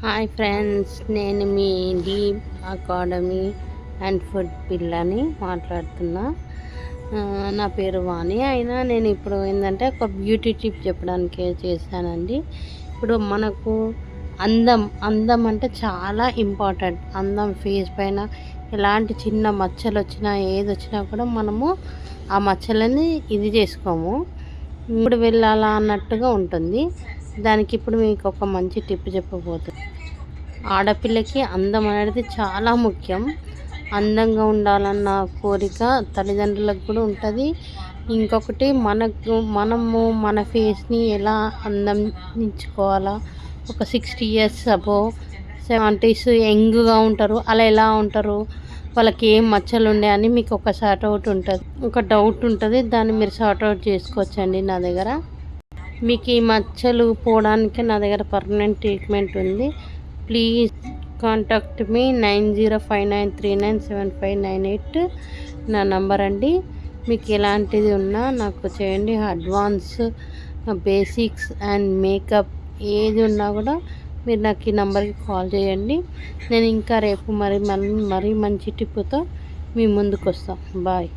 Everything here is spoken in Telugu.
హాయ్ ఫ్రెండ్స్, నేను మీ డీప్ అకాడమీ అండ్ ఫుడ్ పిల్లని మాట్లాడుతున్నా. నా పేరు వాణి. అయినా నేను ఇప్పుడు ఏంటంటే ఒక బ్యూటీ టిప్ చెప్పడానికి చేశానండి. ఇప్పుడు మనకు అందం అంటే చాలా ఇంపార్టెంట్. అందం ఫేస్ పైన ఎలాంటి చిన్న మచ్చలు వచ్చినా ఏది వచ్చినా కూడా మనము ఆ మచ్చలని ఇది చేసుకోము, ఇప్పుడు వెళ్ళాలా అన్నట్టుగా ఉంటుంది. దానికి ఇప్పుడు మీకు ఒక మంచి టిప్ చెప్పబోతుంది. ఆడపిల్లకి అందం అనేది చాలా ముఖ్యం. అందంగా ఉండాలన్న కోరిక తల్లిదండ్రులకు కూడా ఉంటుంది. ఇంకొకటి మనము మన ఫేస్ని ఎలా అందించుకోవాలా, ఒక 60 ఇయర్స్ అబోవ్ 70s యంగ్గా ఉంటారు, అలా ఎలా ఉంటారు, వాళ్ళకి ఏం మచ్చలు ఉండే అని మీకు ఒక డౌట్ ఉంటుంది. దాన్ని మీరు సార్ట్అవుట్ చేసుకోవచ్చండి నా దగ్గర. మీకు ఈ మచ్చలు పోవడానికి నా దగ్గర పర్మనెంట్ ట్రీట్మెంట్ ఉంది. ప్లీజ్ కాంటాక్ట్ మీ 9059397598 నా నంబర్ అండి. మీకు ఎలాంటిది ఉన్నా నాకు చేయండి. అడ్వాన్స్, బేసిక్స్ అండ్ మేకప్ ఏది ఉన్నా కూడా మీరు నాకు ఈ నెంబర్కి కాల్ చేయండి. నేను ఇంకా రేపు మరీ మంచి టిప్పుతో మీ ముందుకు వస్తాను. బాయ్.